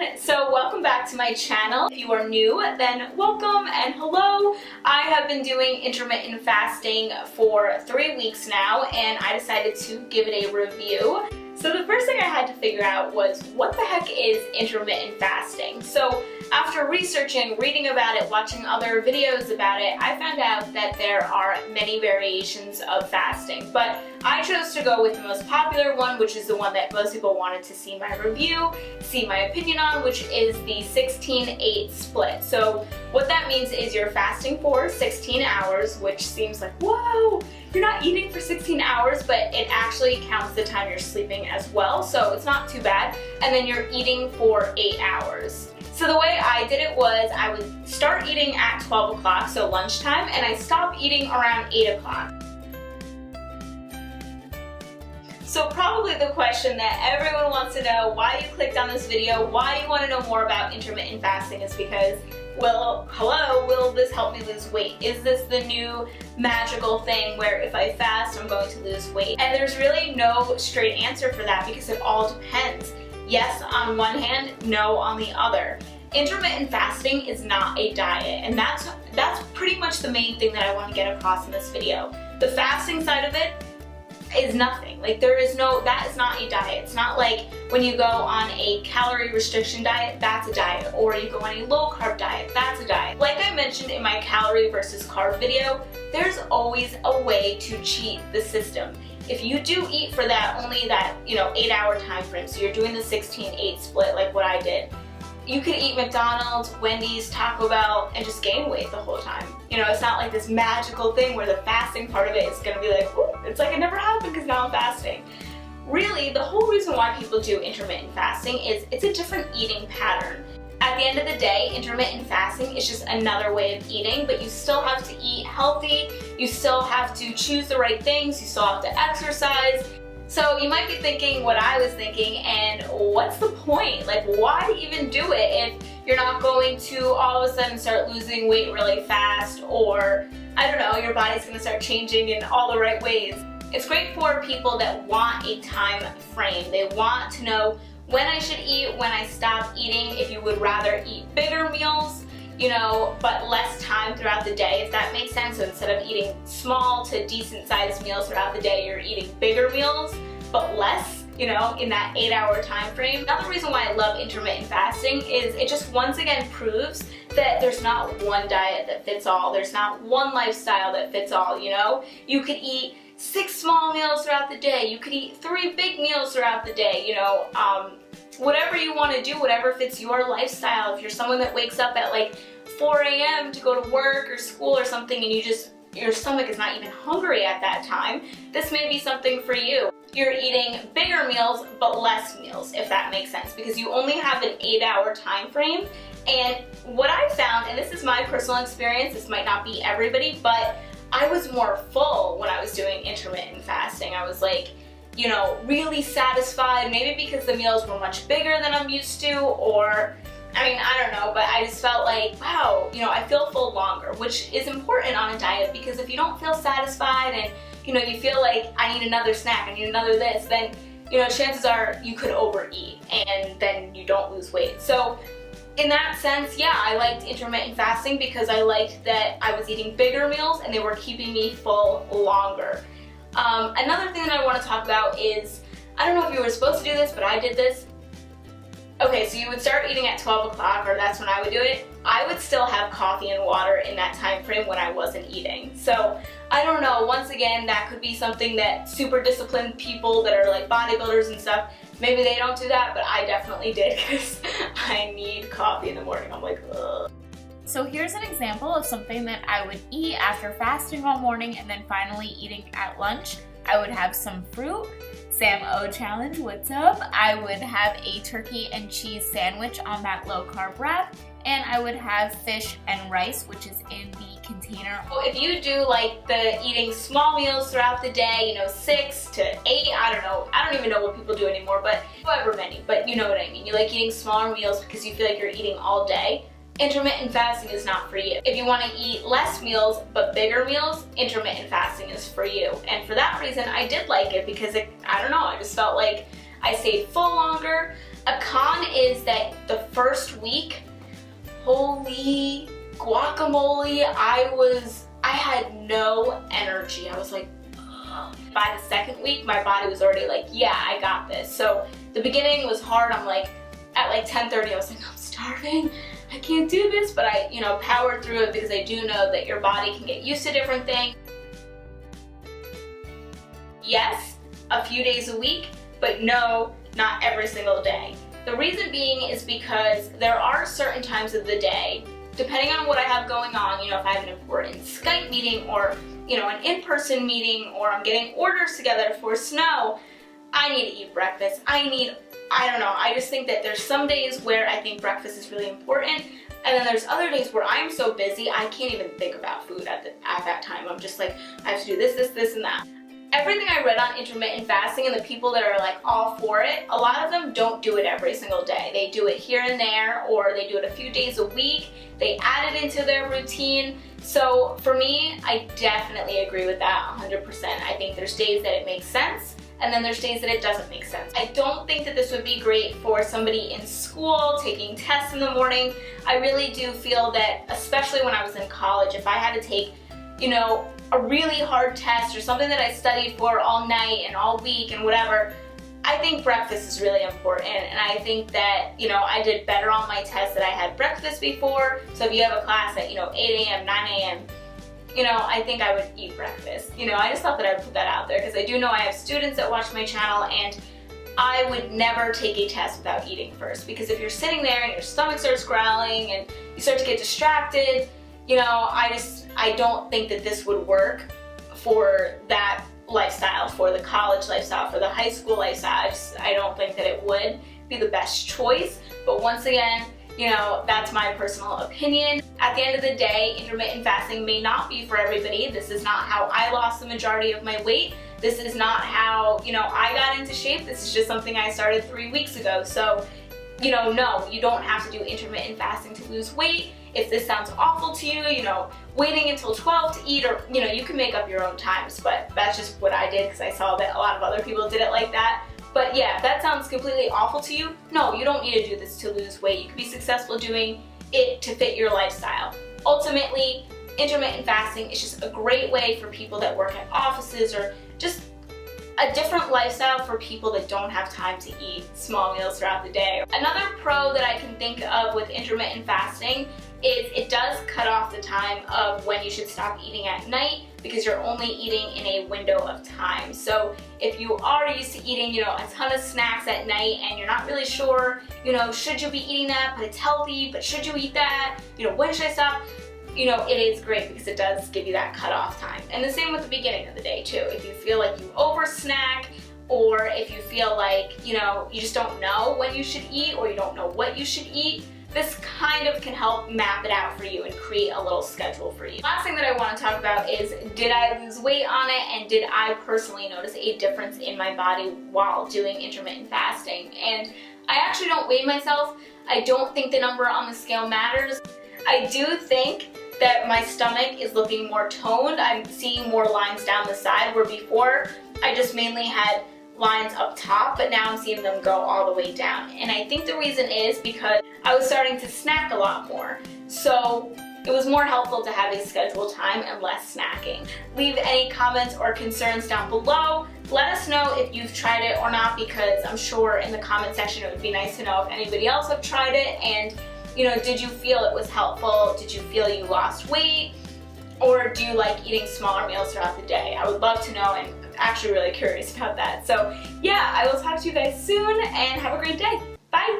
everyone! So welcome back to my channel. If you are new, then welcome and hello. I have been doing intermittent fasting for 3 weeks now, and I decided to give it a review. So the first thing I had to figure out was, what the heck is intermittent fasting? So after researching, reading about it, watching other videos about it, I found out that there are many variations of fasting, but I chose to go with the most popular one, which is the one that most people wanted to see my review, see my opinion on, which is the 16-8 split. So what that means is you're fasting for 16 hours, which seems like, whoa, you're not eating for 16 hours, but it actually counts the time you're sleeping as well, so it's not too bad. And then you're eating for 8 hours. So the way I did it was I would start eating at 12 o'clock, so lunchtime, and I stop eating around 8 o'clock. So probably the question that everyone wants to know, why you clicked on this video, why you want to know more about intermittent fasting, is because, well, hello, will this help me lose weight? Is this the new magical thing where if I fast, I'm going to lose weight? And there's really no straight answer for that because it all depends. Yes on one hand, no on the other. Intermittent fasting is not a diet, and that's pretty much the main thing that I want to get across in this video. The fasting side of it is nothing. Like, that is not a diet. It's not like when you go on a calorie restriction diet, that's a diet, or you go on a low carb diet, that's a diet. Like I mentioned in my calorie versus carb video, there's always a way to cheat the system. If you do eat for only that 8-hour time frame, so you're doing the 16-8 split like what I did, you could eat McDonald's, Wendy's, Taco Bell, and just gain weight the whole time. It's not like this magical thing where the fasting part of it is going to be like, oh, it's like it never happened because now I'm fasting. Really, the whole reason why people do intermittent fasting is it's a different eating pattern. At the end of the day, intermittent fasting is just another way of eating, but you still have to eat healthy, you still have to choose the right things, you still have to exercise. So you might be thinking what I was thinking, and what's the point? Like, why even do it if you're not going to all of a sudden start losing weight really fast, or, I don't know, your body's going to start changing in all the right ways? It's great for people that want a time frame. They want to know when I should eat, when I stop eating, if you would rather eat bigger meals, but less time throughout the day, if that makes sense. So instead of eating small to decent sized meals throughout the day, you're eating bigger meals, but less, in that 8-hour time frame. Another reason why I love intermittent fasting is it just once again proves that there's not one diet that fits all. There's not one lifestyle that fits all, You could eat 6 small meals throughout the day. You could eat 3 big meals throughout the day, whatever you want to do, whatever fits your lifestyle. If you're someone that wakes up at like 4 a.m. to go to work or school or something, and your stomach is not even hungry at that time, this may be something for you. You're eating bigger meals but less meals, if that makes sense, because you only have an 8-hour time frame. And what I found, and this is my personal experience, this might not be everybody, but I was more full when I was doing intermittent fasting. I was like, really satisfied, maybe because the meals were much bigger than I'm used to, or I don't know, but I just felt like, wow, I feel full longer, which is important on a diet, because if you don't feel satisfied and, you feel like I need another snack, I need another this, then, chances are you could overeat and then you don't lose weight. So in that sense, yeah, I liked intermittent fasting because I liked that I was eating bigger meals and they were keeping me full longer. Another thing that I want to talk about is, I don't know if you were supposed to do this, but I did this. Okay, so you would start eating at 12 o'clock, or that's when I would do it. I would still have coffee and water in that time frame when I wasn't eating. So, I don't know, once again, that could be something that super disciplined people that are like bodybuilders and stuff, maybe they don't do that, but I definitely did because I need coffee in the morning. I'm like, ugh. So here's an example of something that I would eat after fasting all morning and then finally eating at lunch. I would have some fruit. Sam O challenge, what's up? I would have a turkey and cheese sandwich on that low carb wrap, and I would have fish and rice, which is in the container. So if you do like the eating small meals throughout the day, 6 to 8, I don't know, I don't even know what people do anymore, but however many, but you know what I mean. You like eating smaller meals because you feel like you're eating all day. Intermittent fasting is not for you. If you want to eat less meals but bigger meals, intermittent fasting is for you. And for that reason, I did like it because I don't know, I just felt like I stayed full longer. A con is that the first week, holy guacamole, I had no energy. I was like, ugh. By the second week, my body was already like, yeah, I got this. So the beginning was hard. I'm like, at like 10:30, I was like, I'm starving. I can't do this, but I, powered through it because I do know that your body can get used to different things. Yes, a few days a week, but no, not every single day. The reason being is because there are certain times of the day, depending on what I have going on, if I have an important Skype meeting or, an in-person meeting, or I'm getting orders together for snow, I need to eat breakfast. I don't know, I just think that there's some days where I think breakfast is really important, and then there's other days where I'm so busy, I can't even think about food at that time. I'm just like, I have to do this, and that. Everything I read on intermittent fasting and the people that are like all for it, a lot of them don't do it every single day. They do it here and there, or they do it a few days a week. They add it into their routine. So for me, I definitely agree with that 100%. I think there's days that it makes sense, and then there's days that it doesn't make sense. I don't think that this would be great for somebody in school taking tests in the morning. I really do feel that, especially when I was in college, if I had to take, a really hard test or something that I studied for all night and all week and whatever, I think breakfast is really important, and I think that, I did better on my tests that I had breakfast before. So if you have a class at, 8 a.m., 9 a.m., I think I would eat breakfast. I just thought that I would put that out there because I do know I have students that watch my channel, and I would never take a test without eating first, because if you're sitting there and your stomach starts growling and you start to get distracted, I don't think that this would work for that lifestyle, for the college lifestyle, for the high school lifestyle. I don't think that it would be the best choice. But once again, that's my personal opinion. At the end of the day, intermittent fasting may not be for everybody. This is not how I lost the majority of my weight. This is not how, I got into shape. This is just something I started 3 weeks ago. So, no, you don't have to do intermittent fasting to lose weight. If this sounds awful to you, waiting until 12 to eat, or, you can make up your own times, but that's just what I did because I saw that a lot of other people did it like that. But yeah, if that sounds completely awful to you, no, you don't need to do this to lose weight. You can be successful doing it to fit your lifestyle. Ultimately, intermittent fasting is just a great way for people that work at offices, or just a different lifestyle for people that don't have time to eat small meals throughout the day. Another pro that I can think of with intermittent fasting is it does cut off the time of when you should stop eating at night, because you're only eating in a window of time. So if you are used to eating, a ton of snacks at night and you're not really sure, should you be eating that, but it's healthy, but should you eat that? When should I stop? It is great because it does give you that cutoff time. And the same with the beginning of the day too. If you feel like you over snack, or if you feel like, you just don't know when you should eat, or you don't know what you should eat, this kind of can help map it out for you and create a little schedule for you. Last thing that I want to talk about is, did I lose weight on it, and did I personally notice a difference in my body while doing intermittent fasting? And I actually don't weigh myself. I don't think the number on the scale matters. I do think that my stomach is looking more toned. I'm seeing more lines down the side, where before I just mainly had lines up top, but now I'm seeing them go all the way down. And I think the reason is because I was starting to snack a lot more. So it was more helpful to have a scheduled time and less snacking. Leave any comments or concerns down below. Let us know if you've tried it or not, because I'm sure in the comment section it would be nice to know if anybody else have tried it, and did you feel it was helpful? Did you feel you lost weight? Or do you like eating smaller meals throughout the day? I would love to know, and I'm actually really curious about that. So yeah, I will talk to you guys soon, and have a great day.